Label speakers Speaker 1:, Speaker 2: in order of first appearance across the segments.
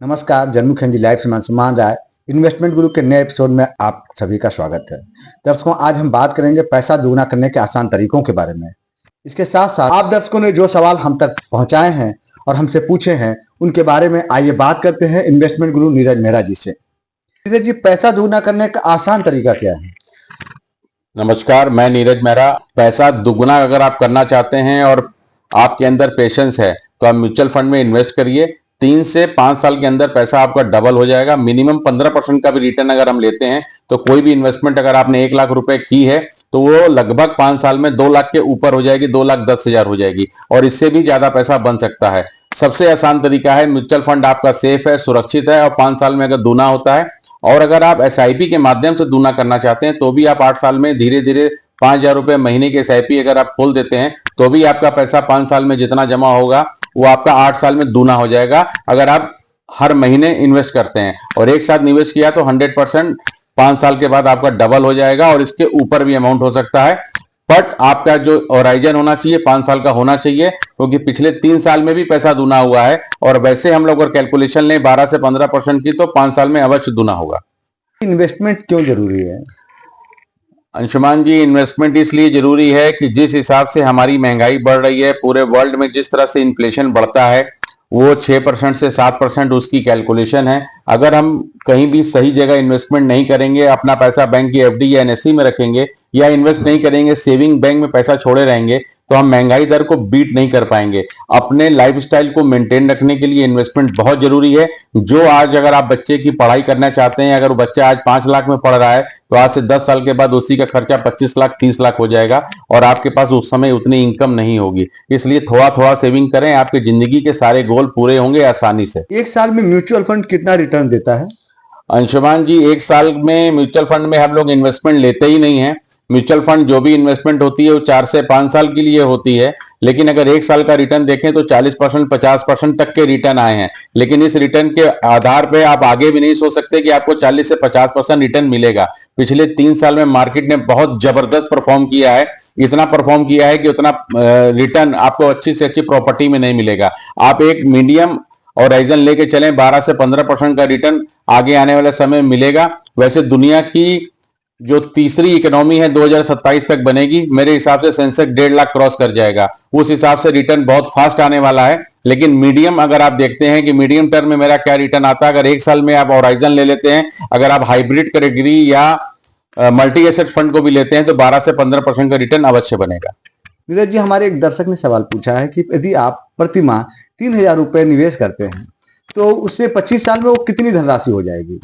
Speaker 1: नमस्कार, जन्मुख जी लाइफ से मैं सुमान राय। इन्वेस्टमेंट गुरु के नए एपिसोड में आप सभी का स्वागत है। दर्शकों, आज हम बात करेंगे पैसा दुगना करने के आसान तरीकों के बारे में। इसके साथ साथ आप दर्शकों ने जो सवाल हम तक पहुंचाए हैं और हमसे पूछे हैं, उनके बारे में आइए बात करते हैं इन्वेस्टमेंट गुरु नीरज मेहरा जी से। नीरज जी, पैसा दुगना करने का आसान तरीका क्या है?
Speaker 2: नमस्कार, मैं नीरज मेहरा। पैसा दुगना अगर आप करना चाहते हैं और आपके अंदर पेशेंस है तो आप म्यूचुअल फंड में इन्वेस्ट करिए। 3 से 5 साल के अंदर पैसा आपका डबल हो जाएगा। मिनिमम 15% का भी रिटर्न अगर हम लेते हैं तो कोई भी इन्वेस्टमेंट अगर आपने 1 लाख रुपए की है तो वो लगभग 5 साल में 2 लाख के ऊपर हो जाएगी, 2,10,000 हो जाएगी और इससे भी ज्यादा पैसा बन सकता है। सबसे आसान तरीका है, म्यूचुअल फंड आपका सेफ है, सुरक्षित है और 5 साल में अगर दूना होता है। और अगर आप एसआईपी के माध्यम से दूना करना चाहते हैं तो भी आप 8 साल में धीरे धीरे 5,000 रुपए महीने की एसआईपी अगर आप खोल देते हैं तो भी आपका पैसा 5 साल में जितना जमा होगा वो आपका 8 साल में दूना हो जाएगा। अगर आप हर महीने इन्वेस्ट करते हैं और एक साथ निवेश किया तो 100% 5 साल के बाद आपका डबल हो जाएगा और इसके ऊपर भी अमाउंट हो सकता है। बट आपका जो होराइजन होना चाहिए 5 साल का होना चाहिए, क्योंकि पिछले 3 साल में भी पैसा दूना हुआ है और वैसे हम लोग अगर कैलकुलेशन लें 12 से 15% की तो 5 साल में अवश्य दूना होगा।
Speaker 1: इन्वेस्टमेंट क्यों जरूरी है?
Speaker 2: अंशुमान जी, इन्वेस्टमेंट इसलिए जरूरी है कि जिस हिसाब से हमारी महंगाई बढ़ रही है, पूरे वर्ल्ड में जिस तरह से इन्फ्लेशन बढ़ता है वो 6% से 7% उसकी कैलकुलेशन है। अगर हम कहीं भी सही जगह इन्वेस्टमेंट नहीं करेंगे, अपना पैसा बैंक की एफडी या एनएससी में रखेंगे या इन्वेस्ट नहीं करेंगे, सेविंग बैंक में पैसा छोड़े रहेंगे तो हम महंगाई दर को बीट नहीं कर पाएंगे। अपने लाइफस्टाइल को मेंटेन रखने के लिए इन्वेस्टमेंट बहुत जरूरी है। जो आज अगर आप बच्चे की पढ़ाई करना चाहते हैं, अगर वो बच्चा आज 5 लाख में पढ़ रहा है तो आज से 10 साल के बाद उसी का खर्चा 25 लाख 30 लाख हो जाएगा और आपके पास उस समय उतनी इनकम नहीं होगी। इसलिए थोड़ा थोड़ा सेविंग करें, आपकी जिंदगी के सारे गोल पूरे होंगे आसानी से।
Speaker 1: एक साल में म्यूचुअल फंड कितना रिटर्न देता है?
Speaker 2: अंशुमान जी, एक साल में म्यूचुअल फंड में हम लोग इन्वेस्टमेंट लेते ही नहीं है। म्यूचुअल फंड जो भी इन्वेस्टमेंट होती है वो 4 से 5 साल के लिए होती है, लेकिन अगर एक साल का रिटर्न देखें तो 40% 50% तक के रिटर्न आए हैं। लेकिन इस रिटर्न के आधार पे आप आगे भी नहीं सोच सकते कि आपको 40 से 50% रिटर्न मिलेगा। पिछले 3 साल में मार्केट ने बहुत जबरदस्त परफॉर्म किया है, इतना परफॉर्म किया है कि उतना रिटर्न आपको अच्छी से अच्छी प्रॉपर्टी में नहीं मिलेगा। आप एक मीडियम और राइजन लेके चलें, 12 से 15% का रिटर्न आगे आने वाले समय मिलेगा। वैसे दुनिया की जो तीसरी इकोनॉमी है 2027 तक बनेगी, मेरे हिसाब से सेंसेक्स 1.5 लाख क्रॉस कर जाएगा। उस हिसाब से रिटर्न बहुत फास्ट आने वाला है। लेकिन मीडियम अगर आप देखते हैं कि मीडियम टर्म में मेरा क्या रिटर्न आता है, अगर एक साल में आप होराइजन ले लेते हैं, अगर आप हाइब्रिड कैटेगरी या मल्टी एसेट फंड को भी लेते हैं तो 12 से 15% का रिटर्न अवश्य बनेगा।
Speaker 1: नीरज जी, हमारे एक दर्शक ने सवाल पूछा है कि यदि आप प्रति माह 3,000 रुपए निवेश करते हैं तो उससे 25 साल में वो कितनी धनराशि हो जाएगी?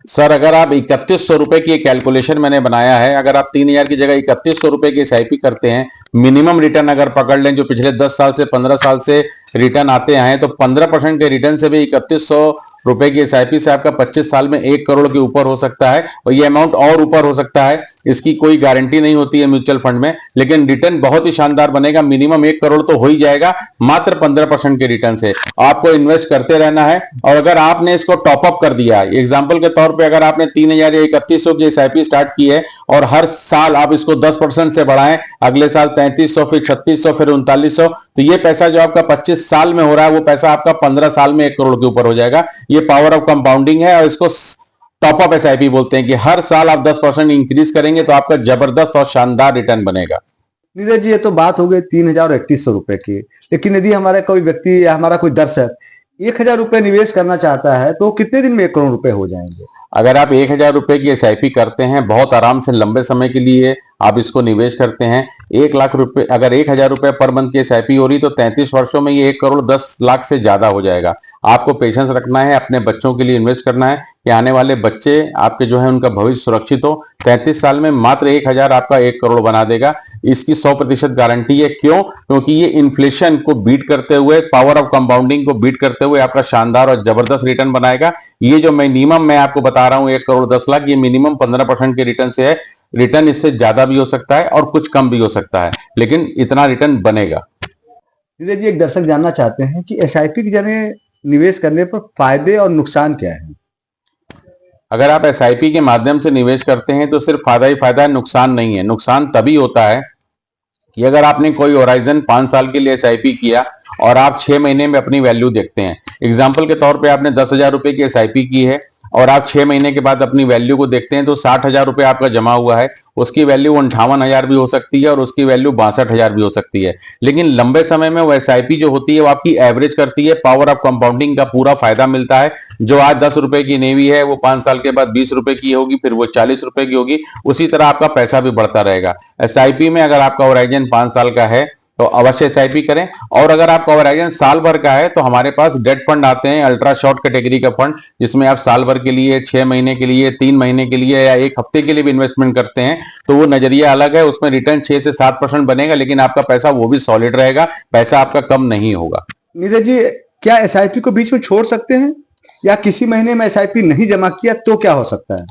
Speaker 2: सर, अगर आप 3100 रुपए की कैलकुलेशन मैंने बनाया है, अगर आप 3,000 की जगह 3100 रुपए की एसआईपी करते हैं, मिनिमम रिटर्न अगर पकड़ लें जो पिछले 10 साल से 15 साल से रिटर्न आते हैं तो 15% के रिटर्न से भी 3100 रुपए की एसआईपी से आपका 25 साल में 1 करोड़ के ऊपर हो सकता है और ये अमाउंट और ऊपर हो सकता है। इसकी कोई गारंटी नहीं होती है म्यूचुअल फंड में, लेकिन रिटर्न बहुत ही शानदार बनेगा। मिनिमम 1 करोड़ तो हो ही जाएगा मात्र 15% के रिटर्न से। आपको इन्वेस्ट करते रहना है और अगर आपने इसको टॉपअप कर दिया, एग्जाम्पल के तौर पर अगर आपने 3,000 या 3100 की एसआईपी स्टार्ट की है और हर साल आप इसको 10% से बढ़ाएं, अगले साल 3300, फिर 3600, फिर 3900, तो ये पैसा जो आपका 25 साल में हो रहा है वो पैसा आपका 15 साल में 1 करोड़ के ऊपर हो जाएगा। ये पावर ऑफ कंपाउंडिंग है और इसको टॉपअप एसआईपी बोलते हैं कि हर साल आप 10% इंक्रीज करेंगे तो आपका जबरदस्त और शानदार रिटर्न बनेगा।
Speaker 1: नीरज जी, ये तो बात हो गई 3,000 और 3100 रुपए की, लेकिन यदि हमारा कोई व्यक्ति या हमारा कोई दर्शक 1,000 रुपए निवेश करना चाहता है तो कितने दिन में 1 करोड़ रुपए हो जाएंगे?
Speaker 2: अगर आप 1,000 रुपए की एसआईपी करते हैं, बहुत आराम से लंबे समय के लिए आप इसको निवेश करते हैं, 1 लाख रुपए, अगर 1,000 रुपए पर मंथ की एसआईपी हो रही तो 33 वर्षों में ये 1 करोड़ 10 लाख से ज्यादा हो जाएगा। आपको पेशेंस रखना है, अपने बच्चों के लिए इन्वेस्ट करना है कि आने वाले बच्चे आपके जो है उनका भविष्य सुरक्षित हो। 33 साल में मात्र 1,000 आपका 1 करोड़ बना देगा। इसकी 100% गारंटी है। क्यों? क्योंकि ये इन्फ्लेशन को बीट करते हुए, पावर ऑफ कंपाउंडिंग को बीट करते हुए आपका शानदार और जबरदस्त रिटर्न बनाएगा। ये जो मिनिमम मैं आपको बता रहा हूं 1 करोड़ 10 लाख, ये मिनिमम 15% के रिटर्न से है। रिटर्न इससे ज्यादा भी हो सकता है और कुछ कम भी हो सकता है, लेकिन इतना रिटर्न बनेगा।
Speaker 1: नीरज जी, एक दर्शक जानना चाहते हैं कि एसआईपी की जगह निवेश करने पर फायदे और नुकसान क्या है?
Speaker 2: अगर आप एसआईपी के माध्यम से निवेश करते हैं तो सिर्फ फायदा ही फायदा है, नुकसान नहीं है। नुकसान तभी होता है कि अगर आपने कोई होराइजन 5 साल के लिए एसआईपी किया और आप 6 महीने में अपनी वैल्यू देखते हैं, एग्जाम्पल के तौर पे आपने 10,000 रुपए की एसआईपी की है और आप 6 महीने के बाद अपनी वैल्यू को देखते हैं तो 60,000 रुपए आपका जमा हुआ है, उसकी वैल्यू 58,000 भी हो सकती है और उसकी वैल्यू 62,000 भी हो सकती है। लेकिन लंबे समय में वो एसआईपी जो होती है वो आपकी एवरेज करती है, पावर ऑफ कंपाउंडिंग का पूरा फायदा मिलता है। जो आज 10 रुपए की नेवी है वो 5 साल के बाद 20 रुपए की होगी, फिर वो 40 रुपए की होगी। उसी तरह आपका पैसा भी बढ़ता रहेगा। एसआईपी में अगर आपका होराइजन 5 साल का है तो अवश्य एसआईपी करें। और अगर आपका होराइजन साल भर का है तो हमारे पास डेट फंड आते हैं, अल्ट्रा शॉर्ट कैटेगरी का फंड, जिसमें आप साल भर के लिए, 6 महीने के लिए, 3 महीने के लिए या 1 हफ्ते के लिए भी इन्वेस्टमेंट करते हैं तो वो नजरिया अलग है। उसमें रिटर्न 6 से 7% बनेगा, लेकिन आपका पैसा वो भी सॉलिड रहेगा, पैसा आपका कम नहीं होगा।
Speaker 1: नीरज जी, क्या एसआईपी को बीच में छोड़ सकते हैं, या किसी महीने में एसआईपी नहीं जमा किया तो क्या हो सकता है?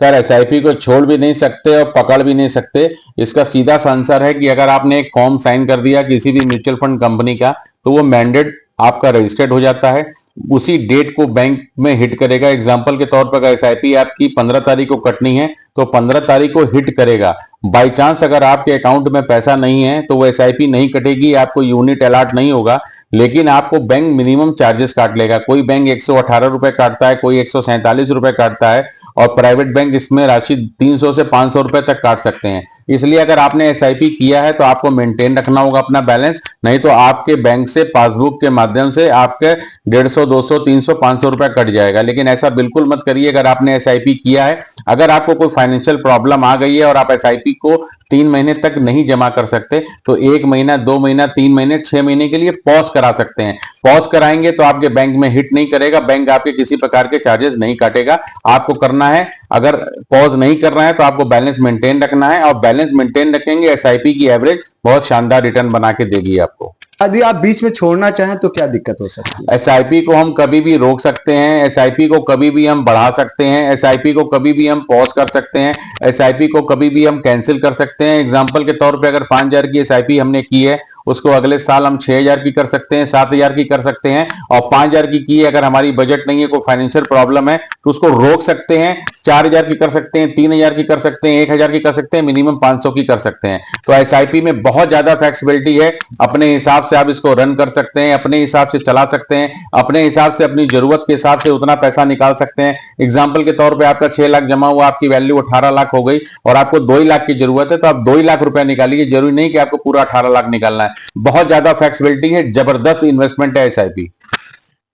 Speaker 2: सर, एसआईपी को छोड़ भी नहीं सकते और पकड़ भी नहीं सकते। इसका सीधा सा आंसर है कि अगर आपने एक फॉर्म साइन कर दिया किसी भी म्यूचुअल फंड कंपनी का तो वो मैंडेट आपका रजिस्टर्ड हो जाता है, उसी डेट को बैंक में हिट करेगा। एग्जाम्पल के तौर पर अगर एसआईपी आपकी 15 तारीख को कटनी है तो 15 तारीख को हिट करेगा। बाई चांस अगर आपके अकाउंट में पैसा नहीं है तो वो एसआईपी नहीं कटेगी, आपको यूनिट अलॉट नहीं होगा, लेकिन आपको बैंक मिनिमम चार्जेस काट लेगा। कोई बैंक 118 रुपए काटता है, कोई 147 रुपए काटता है और प्राइवेट बैंक इसमें राशि 300 से 500 रुपए तक काट सकते हैं। इसलिए अगर आपने एसआईपी किया है तो आपको मेंटेन रखना होगा अपना बैलेंस, नहीं तो आपके बैंक से पासबुक के माध्यम से आपके 150, 200, 300, 500 रुपए कट जाएगा। लेकिन ऐसा बिल्कुल मत करिए। अगर आपने एसआईपी किया है, अगर आपको कोई फाइनेंशियल प्रॉब्लम आ गई है और आप एसआईपी को 3 महीने तक नहीं जमा कर सकते तो 1 महीना, 2 महीना, 3 महीने, 6 महीने के लिए पॉज करा सकते हैं। पॉज कराएंगे तो आपके बैंक में हिट नहीं करेगा, बैंक आपके किसी प्रकार के चार्जेस नहीं काटेगा। आपको करना है, अगर पॉज नहीं कर रहा है तो आपको बैलेंस मेंटेन रखना है, और बैलेंस मेंटेन रखेंगे एसआईपी की एवरेज बहुत शानदार रिटर्न बना के देगी आपको।
Speaker 1: यदि आप बीच में छोड़ना चाहें तो क्या दिक्कत हो सकती है?
Speaker 2: एसआईपी को हम कभी भी रोक सकते हैं, एसआईपी को कभी भी हम बढ़ा सकते हैं, एसआईपी को कभी भी हम पॉज कर सकते हैं, एसआईपी को कभी भी हम कैंसिल कर सकते हैं। एग्जांपल के तौर पे अगर 5,000 की एसआईपी हमने की है, उसको अगले साल हम 6,000 की कर सकते हैं, 7,000 की कर सकते हैं। और 5,000 की है, अगर हमारी बजट नहीं है, कोई फाइनेंशियल प्रॉब्लम है तो उसको रोक सकते हैं, 4,000 की कर सकते हैं, 3,000 की कर सकते हैं, 1,000 की कर सकते हैं, मिनिमम 500 की कर सकते हैं। तो एसआईपी में बहुत ज्यादा फ्लेक्सिबिलिटी है, अपने हिसाब से आप इसको रन कर सकते हैं, अपने हिसाब से चला सकते हैं, अपने हिसाब से अपनी जरूरत के हिसाब से उतना पैसा निकाल सकते हैं। एग्जाम्पल के तौर पर आपका 6 लाख जमा हुआ, आपकी वैल्यू 18 लाख हो गई और आपको 2 लाख की जरूरत है तो आप 2 लाख रुपया निकालिए, जरूरी नहीं कि आपको पूरा 18 लाख निकालना है। बहुत ज्यादा फ्लेक्सिबिलिटी है, जबरदस्त इन्वेस्टमेंट है एसआईपी।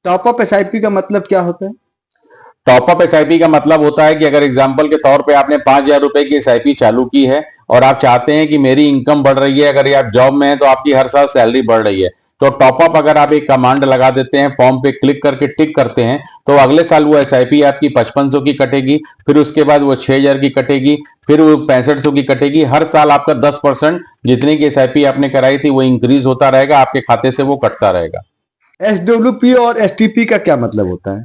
Speaker 1: टॉप अप एसआईपी का मतलब क्या होता है?
Speaker 2: टॉप अप एसआईपी का मतलब होता है कि अगर एग्जांपल के तौर पे आपने 5,000 रुपए की एसआईपी चालू की है और आप चाहते हैं कि मेरी इनकम बढ़ रही है, अगर आप जॉब में हैं तो आपकी हर साल सैलरी बढ़ रही है, तो टॉप अप अगर आप एक कमांड लगा देते हैं, फॉर्म पे क्लिक करके टिक करते हैं तो अगले साल वो एसआईपी आपकी 5500 की कटेगी, फिर उसके बाद वो 6,000 की कटेगी, फिर वो 6500 की कटेगी। हर साल आपका 10% जितनी की एसआईपी आपने कराई थी वो इंक्रीज होता रहेगा, आपके खाते से वो कटता रहेगा।
Speaker 1: एसडब्ल्यूपी और एसटीपी का क्या मतलब होता है?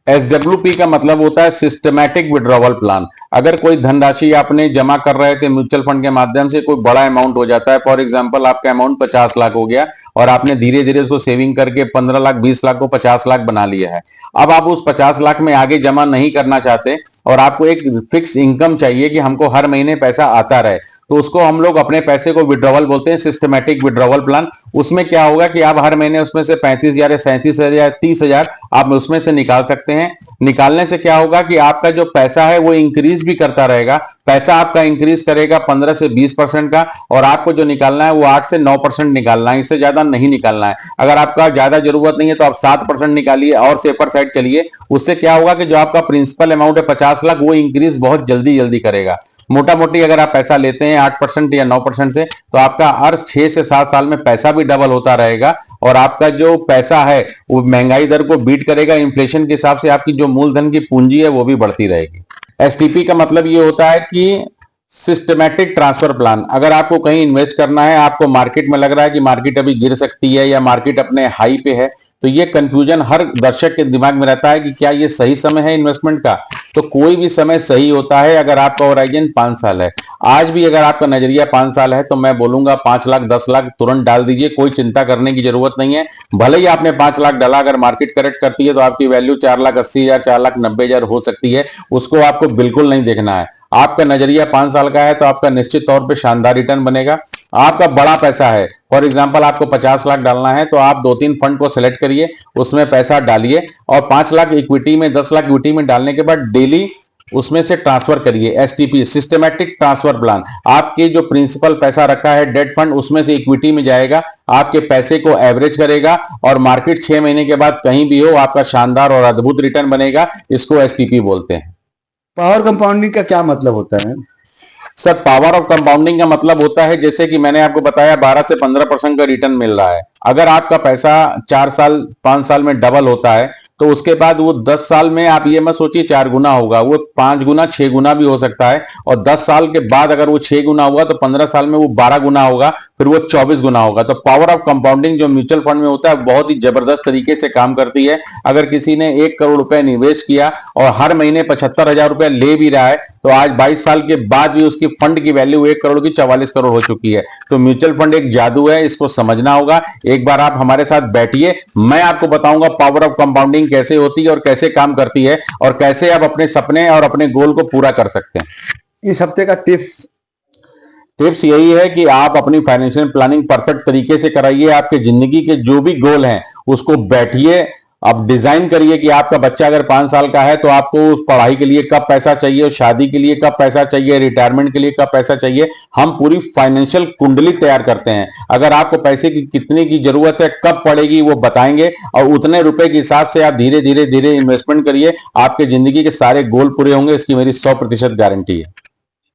Speaker 2: एसडब्ल्यूपी का मतलब होता है सिस्टमैटिक विड्रॉवल प्लान। अगर कोई धनराशि आपने जमा कर रहे थे म्यूचुअल फंड के माध्यम से, कोई बड़ा अमाउंट हो जाता है, फॉर एग्जांपल आपका अमाउंट 50 लाख हो गया और आपने धीरे धीरे उसको सेविंग करके 15 लाख, 20 लाख को 50 लाख बना लिया है। अब आप उस 50 लाख में आगे जमा नहीं करना चाहते और आपको एक फिक्स इनकम चाहिए कि हमको हर महीने पैसा आता रहे, तो उसको हम लोग अपने पैसे को विड्रॉवल बोलते हैं, सिस्टमैटिक विड्रॉवल प्लान। उसमें क्या होगा कि आप हर महीने उसमें से 35,000 या 37,000 या 30,000 आप उसमें से निकाल सकते हैं। निकालने से क्या होगा कि आपका जो पैसा है वो इंक्रीज भी करता रहेगा, पैसा आपका इंक्रीज करेगा 15 से 20% का, और आपको जो निकालना है वो 8 से 9% निकालना है, इससे ज्यादा नहीं निकालना है। अगर आपका ज्यादा जरूरत नहीं है तो आप 7% निकालिए और सेफर साइड चलिए। उससे क्या होगा कि जो आपका प्रिंसिपल अमाउंट है 50 लाख, वो इंक्रीज बहुत जल्दी जल्दी करेगा। मोटा मोटी अगर आप पैसा लेते हैं 8% या 9% से, तो आपका हर 6 से 7 साल में पैसा भी डबल होता रहेगा और आपका जो पैसा है वो महंगाई दर को बीट करेगा। इन्फ्लेशन के हिसाब से आपकी जो मूलधन की पूंजी है वो भी बढ़ती रहेगी। एसटीपी का मतलब ये होता है कि सिस्टमैटिक ट्रांसफर प्लान। अगर आपको कहीं इन्वेस्ट करना है, आपको मार्केट में लग रहा है कि मार्केट अभी गिर सकती है या मार्केट अपने हाई पे है, तो ये कंफ्यूजन हर दर्शक के दिमाग में रहता है कि क्या ये सही समय है इन्वेस्टमेंट का। तो कोई भी समय सही होता है अगर आपका होराइजन 5 साल है। आज भी अगर आपका नजरिया 5 साल है तो मैं बोलूंगा 5 लाख 10 लाख तुरंत डाल दीजिए, कोई चिंता करने की जरूरत नहीं है। भले ही आपने 5 लाख डाला, अगर मार्केट करेक्ट करती है तो आपकी वैल्यू 4,80,000 4,90,000 हो सकती है, उसको आपको बिल्कुल नहीं देखना है। आपका नजरिया 5 साल का है तो आपका निश्चित तौर पे शानदार रिटर्न बनेगा। आपका बड़ा पैसा है, फॉर एग्जांपल आपको 50 लाख डालना है, तो आप 2-3 फंड को सिलेक्ट करिए, उसमें पैसा डालिए और 5 लाख इक्विटी में, 10 लाख इक्विटी में डालने के बाद डेली उसमें से ट्रांसफर करिए। एसटीपी, सिस्टमैटिक ट्रांसफर प्लान, आपके जो प्रिंसिपल पैसा रखा है डेट फंड, उसमें से इक्विटी में जाएगा, आपके पैसे को एवरेज करेगा और मार्केट 6 महीने के बाद कहीं भी हो आपका शानदार और अद्भुत रिटर्न बनेगा। इसको एसटीपी बोलते हैं।
Speaker 1: पावर कंपाउंडिंग का क्या मतलब होता है?
Speaker 2: सर, पावर ऑफ कंपाउंडिंग का मतलब होता है, जैसे कि मैंने आपको बताया 12 से 15% का रिटर्न मिल रहा है। अगर आपका पैसा 4 साल 5 साल में डबल होता है, तो उसके बाद वो 10 साल में आप ये मत सोचिए 4 गुना होगा, वो 5 गुना 6 गुना भी हो सकता है। और 10 साल के बाद अगर वो 6 गुना हुआ तो 15 साल में वो 12 गुना होगा, फिर वो 24 गुना होगा। तो पावर ऑफ कंपाउंडिंग जो म्यूचुअल फंड में होता है बहुत ही जबरदस्त तरीके से काम करती है। अगर किसी ने 1 करोड़ रुपए निवेश किया और हर महीने 75,000 रुपए ले भी रहा है, तो आज 22 साल के बाद भी उसकी फंड की वैल्यू 1 करोड़ की 44 करोड़ हो चुकी है। तो म्यूचुअल फंड एक जादू है, इसको समझना होगा। एक बार आप हमारे साथ बैठिए, मैं आपको बताऊंगा पावर ऑफ कंपाउंडिंग कैसे होती है और कैसे काम करती है और कैसे आप अपने सपने और अपने गोल को पूरा कर सकते हैं।
Speaker 1: इस हफ्ते का टिप्स
Speaker 2: यही है कि आप अपनी फाइनेंशियल प्लानिंग परफेक्ट तरीके से कराइए। आपके जिंदगी के जो भी गोल हैं उसको बैठिए, अब डिजाइन करिए कि आपका बच्चा अगर 5 साल का है तो आपको उस पढ़ाई के लिए कब पैसा चाहिए, शादी के लिए कब पैसा चाहिए, रिटायरमेंट के लिए कब पैसा चाहिए। हम पूरी फाइनेंशियल कुंडली तैयार करते हैं। अगर आपको पैसे की कितने की जरूरत है, कब पड़ेगी, वो बताएंगे और उतने रुपए के हिसाब से आप धीरे धीरे धीरे इन्वेस्टमेंट करिए। आपके जिंदगी के सारे गोल पूरे होंगे, इसकी मेरी 100% गारंटी है।